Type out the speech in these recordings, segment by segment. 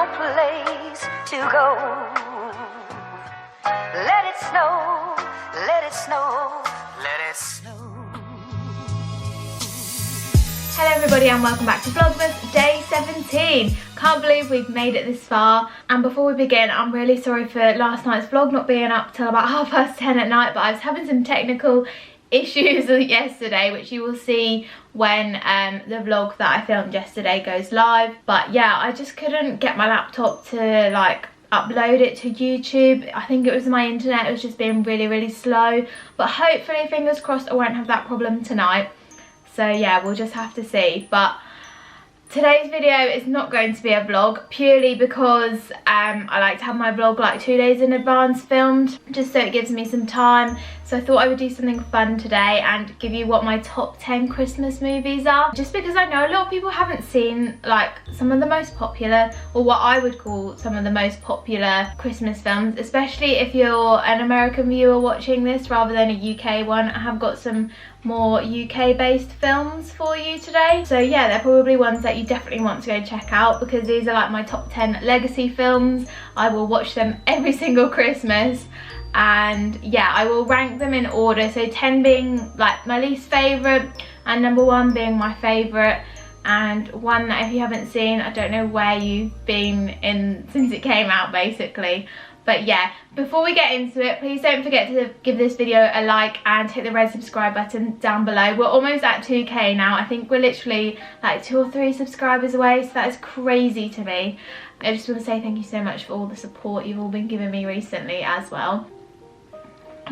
no place to go. Let it snow, let it snow, let it snow. Hello everybody and welcome back to Vlogmas day 17. Can't believe we've made it this far. And before we begin, I'm really sorry for last night's vlog not being up till about 10:30 at night, but I was having some technical issues yesterday, which you will see when the vlog that I filmed yesterday goes live. But yeah, I just couldn't get my laptop to like upload it to YouTube. I think it was my internet, it was just being really slow, but hopefully, fingers crossed, I won't have that problem tonight. So yeah, we'll just have to see. But today's video is not going to be a vlog, purely because I like to have my vlog like 2 days in advance filmed, just so it gives me some time. So I thought I would do something fun today and give you what my top 10 Christmas movies are. Just because I know a lot of people haven't seen like some of the most popular, or what I would call some of the most popular Christmas films, especially if you're an American viewer watching this rather than a UK one. I have got some more UK based films for you today. So yeah, they're probably ones that you definitely want to go check out, because these are like my top 10 legacy films. I will watch them every single Christmas. And yeah, I will rank them in order, so 10 being like my least favourite and number 1 being my favourite, and one that if you haven't seen, I don't know where you've been in since it came out basically. But yeah, before we get into it, please don't forget to give this video a like and hit the red subscribe button down below. We're almost at 2k now. I think we're literally like 2 or 3 subscribers away, so that is crazy to me. I just want to say thank you so much for all the support you've all been giving me recently as well.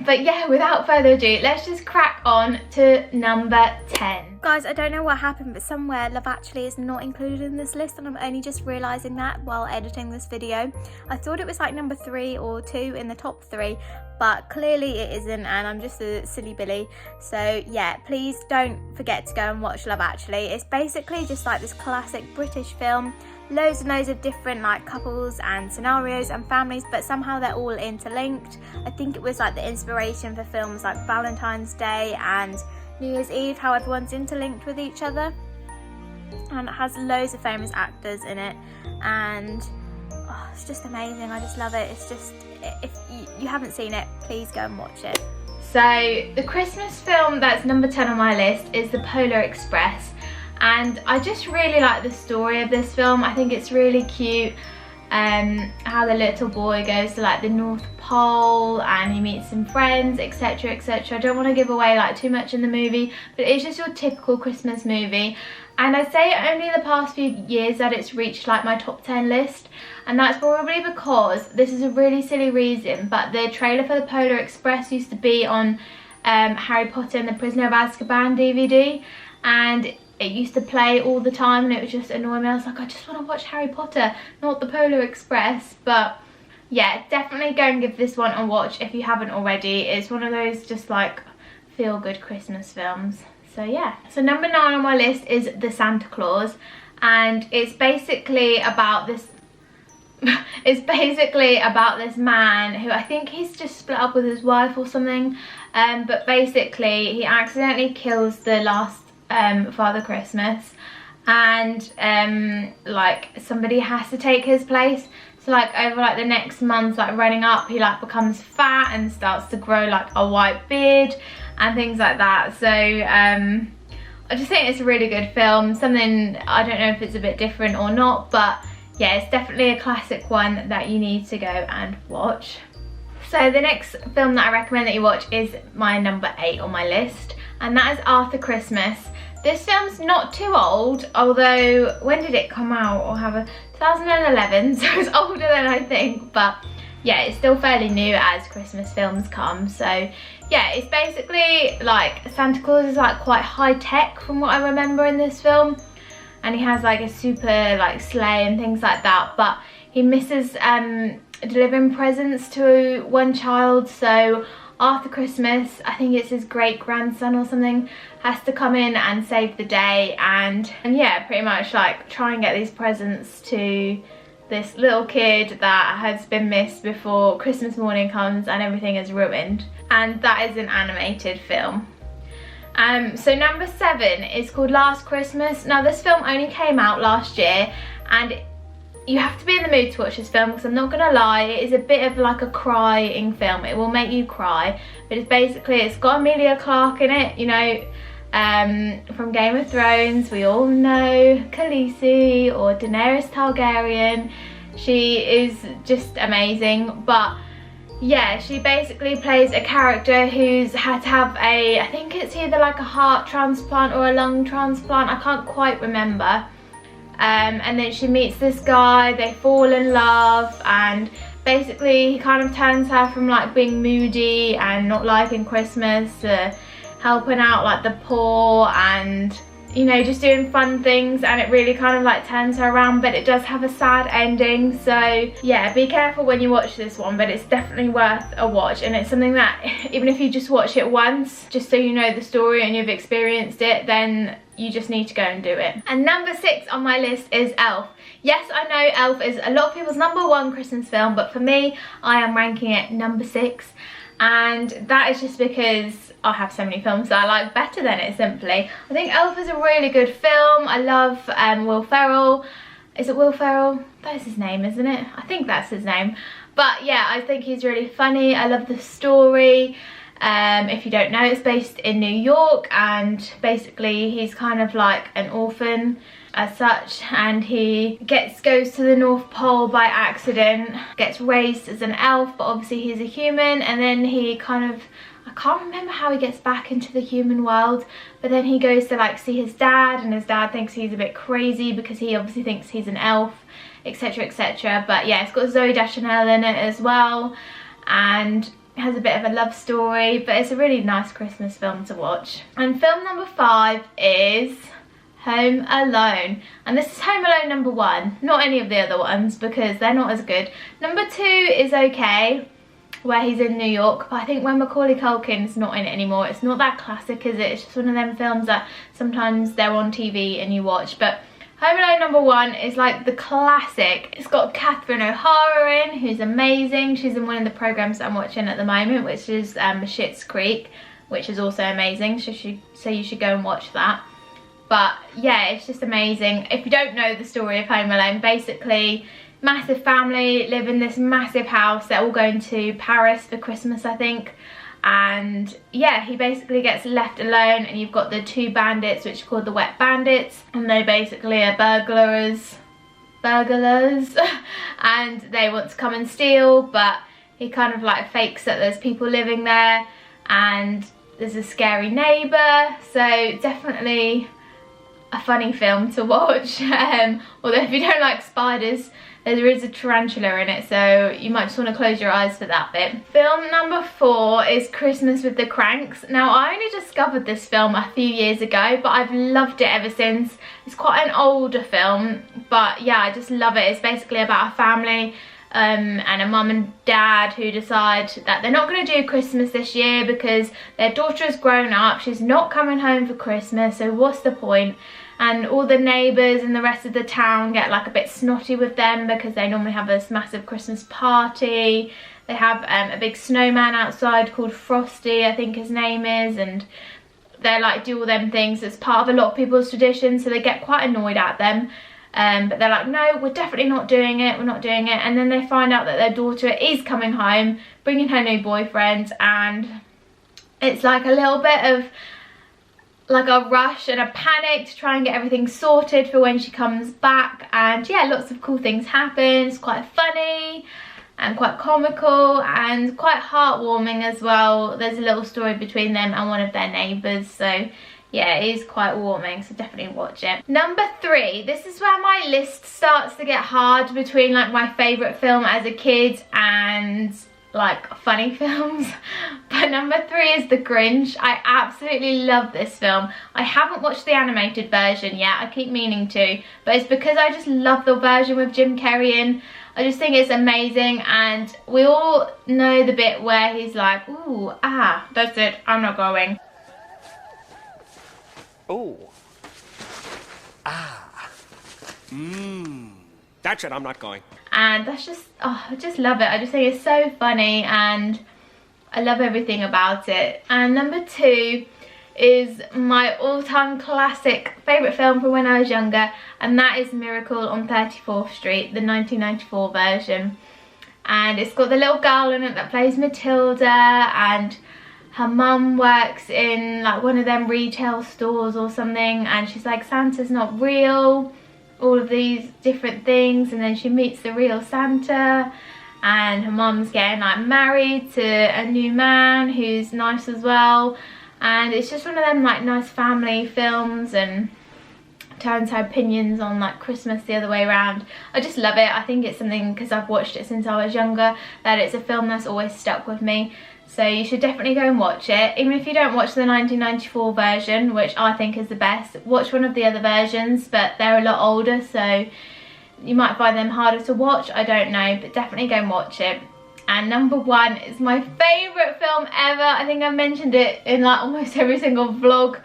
But yeah, without further ado, let's just crack on to number 10. Guys, I don't know what happened, but somewhere Love Actually is not included in this list, and I'm only just realising that while editing this video. I thought it was like number 3 or 2 in the top 3, but clearly it isn't, and I'm just a silly Billy. So yeah, please don't forget to go and watch Love Actually. It's basically just like this classic British film. Loads and loads of different like couples and scenarios and families, but somehow they're all interlinked. I think it was like the inspiration for films like Valentine's Day and New Year's Eve, how everyone's interlinked with each other. And it has loads of famous actors in it, and oh, it's just amazing. I just love it. It's just, if you haven't seen it, please go and watch it. So the Christmas film that's number 10 on my list is The Polar Express. And I just really like the story of this film. I think it's really cute, how the little boy goes to like the North Pole and he meets some friends, etc, etc. I don't want to give away like too much in the movie, but it's just your typical Christmas movie. And I'd say only the past few years that it's reached like my top 10 list, and that's probably because, this is a really silly reason, but the trailer for The Polar Express used to be on Harry Potter and the Prisoner of Azkaban DVD, and it used to play all the time, and it was just annoying me. I was like, I just want to watch Harry Potter, not The Polar Express. But yeah, definitely go and give this one a watch if you haven't already. It's one of those just like feel good Christmas films. So yeah. So number 9 on my list is The Santa Claus, and it's basically about this it's basically about this man who, I think he's just split up with his wife or something, but basically he accidentally kills the last Father Christmas, and like somebody has to take his place. So like over like the next month, like running up, he like becomes fat and starts to grow like a white beard and things like that. So I just think it's a really good film. Something, I don't know if it's a bit different or not, but yeah, it's definitely a classic one that you need to go and watch. So the next film that I recommend that you watch is my number 8 on my list, and that is Arthur Christmas. This film's not too old, although when did it come out? Or have a 2011, so it's older than I think, but yeah, it's still fairly new as Christmas films come. So yeah, it's basically like Santa Claus is like quite high tech from what I remember in this film, and he has like a super like sleigh and things like that, but he misses delivering presents to one child. So Arthur Christmas, I think it's his great grandson or something, has to come in and save the day, and yeah, pretty much like try and get these presents to this little kid that has been missed before Christmas morning comes and everything is ruined. And that is an animated film. So number 7 is called Last Christmas. Now this film only came out last year, and you have to be in the mood to watch this film, because I'm not gonna lie, it is a bit of like a crying film. It will make you cry, but it's got Emilia Clarke in it, you know, from Game of Thrones. We all know Khaleesi, or Daenerys Targaryen. She is just amazing. But yeah, she basically plays a character who's had to have I think it's either like a heart transplant or a lung transplant, I can't quite remember. And then she meets this guy, they fall in love, and basically he kind of turns her from like being moody and not liking Christmas to helping out like the poor and, you know, just doing fun things, and it really kind of like turns her around. But it does have a sad ending, so yeah, be careful when you watch this one, but it's definitely worth a watch. And it's something that even if you just watch it once, just so you know the story and you've experienced it, then you just need to go and do it. And number 6 on my list is Elf. Yes, I know Elf is a lot of people's #1 Christmas film, but for me, I am ranking it number 6. And that is just because I have so many films that I like better than it, simply. I think Elf is a really good film. I love Will Ferrell. Is it Will Ferrell? That is his name, isn't it? I think that's his name. But yeah, I think he's really funny. I love the story. If you don't know, it's based in New York, and basically he's kind of like an orphan as such, and he goes to the North Pole by accident, gets raised as an elf, but obviously he's a human, and then he kind of, I can't remember how he gets back into the human world, but then he goes to like see his dad, and his dad thinks he's a bit crazy because he obviously thinks he's an elf, etc, etc. But yeah, it's got Zooey Deschanel in it as well, and it has a bit of a love story, but it's a really nice Christmas film to watch. And film number 5 is Home Alone, and this is Home Alone number 1, not any of the other ones because they're not as good. Number 2 is okay, where he's in New York, but I think when Macaulay Culkin's not in it anymore, it's not that classic, is it? It's just one of them films that sometimes they're on TV and you watch. But Home Alone number 1 is like the classic. It's got Catherine O'Hara in, who's amazing. She's in one of the programs that I'm watching at the moment, which is Schitt's Creek, which is also amazing, so you should go and watch that. But yeah, it's just amazing. If you don't know the story of Home Alone, basically massive family live in this massive house. They're all going to Paris for Christmas, I think. And yeah, he basically gets left alone, and you've got the 2 bandits, which are called the Wet Bandits, and they basically are burglars, and they want to come and steal, but he kind of like fakes that there's people living there, and there's a scary neighbour, so definitely a funny film to watch. Although if you don't like spiders, there is a tarantula in it, so you might just want to close your eyes for that bit. Film number 4 is Christmas with the Kranks. Now, I only discovered this film a few years ago, but I've loved it ever since. It's quite an older film, but yeah, I just love it. It's basically about a family and a mum and dad who decide that they're not going to do Christmas this year because their daughter has grown up. She's not coming home for Christmas, so what's the point? And all the neighbours and the rest of the town get like a bit snotty with them because they normally have this massive Christmas party. They have a big snowman outside called Frosty, I think his name is, and they like do all them things as part of a lot of people's tradition, so they get quite annoyed at them. But they're like, no, we're definitely not doing it, we're not doing it. And then they find out that their daughter is coming home, bringing her new boyfriend, and it's like a little bit of like a rush and a panic to try and get everything sorted for when she comes back. And yeah, lots of cool things happen. It's quite funny and quite comical and quite heartwarming as well. There's a little story between them and one of their neighbours, so yeah, it is quite warming, so definitely watch it. Number 3, this is where my list starts to get hard between like my favourite film as a kid and like funny films. But number 3 is The Grinch. I absolutely love this film. I haven't watched the animated version yet, I keep meaning to, but it's because I just love the version with Jim Carrey in. I just think it's amazing, and we all know the bit where he's like, ooh, ah, that's it, I'm not going. Oh. Ah. Mmm. That's it, I'm not going. And that's just, oh, I just love it. I just think it's so funny and I love everything about it. And number 2 is my all-time classic favourite film from when I was younger, and that is Miracle on 34th Street, the 1994 version. And it's got the little girl in it that plays Matilda, and her mum works in like one of them retail stores or something, and she's like, Santa's not real, all of these different things, and then she meets the real Santa, and her mum's getting like married to a new man who's nice as well, and it's just one of them like nice family films, and turns her opinions on like Christmas the other way around. I just love it. I think it's something, because I've watched it since I was younger, that it's a film that's always stuck with me. So you should definitely go and watch it. Even if you don't watch the 1994 version, which I think is the best, watch one of the other versions, but they're a lot older, so you might find them harder to watch, I don't know, but definitely go and watch it. And number one is my favourite film ever. I think I mentioned it in like almost every single vlog,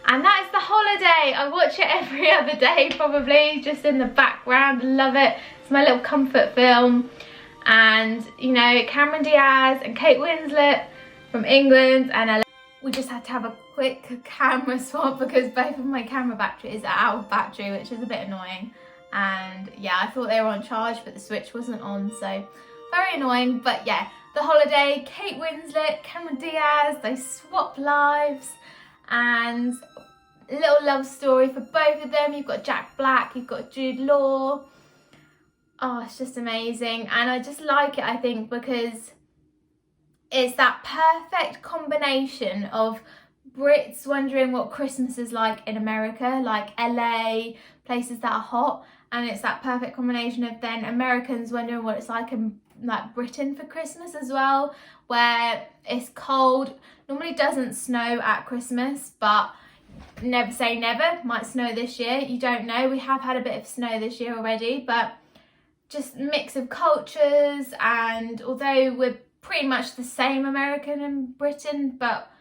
and that is The Holiday. I watch it every other day probably, just in the background. Love it. It's my little comfort film. And you know, Cameron Diaz and Kate Winslet from England, and we just had to have a quick camera swap because both of my camera batteries are out of battery, which is a bit annoying. And yeah, I thought they were on charge but the switch wasn't on, so very annoying. But yeah, The Holiday, Kate Winslet, Cameron Diaz, they swap lives, and a little love story for both of them. You've got Jack Black, you've got Jude Law. Oh, it's just amazing, and I just like it, I think, because it's that perfect combination of Brits wondering what Christmas is like in America, like LA, places that are hot, and it's that perfect combination of then Americans wondering what it's like in like Britain for Christmas as well, where it's cold. Normally doesn't snow at Christmas, but never say never, might snow this year, you don't know. We have had a bit of snow this year already, but just mix of cultures, and although we're pretty much the same, American and Britain, but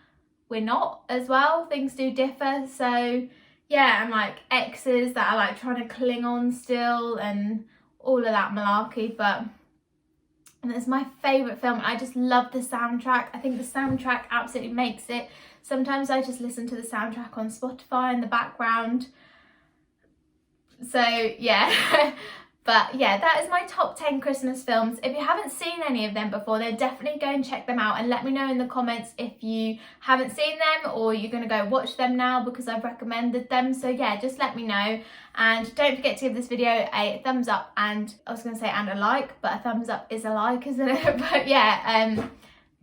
we're not as well, things do differ. So yeah, and like exes that are like trying to cling on still and all of that malarkey. But it's my favourite film. I just love the soundtrack. I think the soundtrack absolutely makes it. Sometimes I just listen to the soundtrack on Spotify in the background. So yeah. But yeah, that is my top 10 Christmas films. If you haven't seen any of them before, then definitely go and check them out, and let me know in the comments if you haven't seen them or you're going to go watch them now because I've recommended them. So yeah, just let me know, and don't forget to give this video a thumbs up, and I was going to say and a like, but a thumbs up is a like, isn't it? But yeah,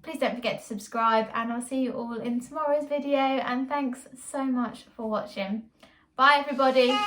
please don't forget to subscribe, and I'll see you all in tomorrow's video, and thanks so much for watching. Bye everybody.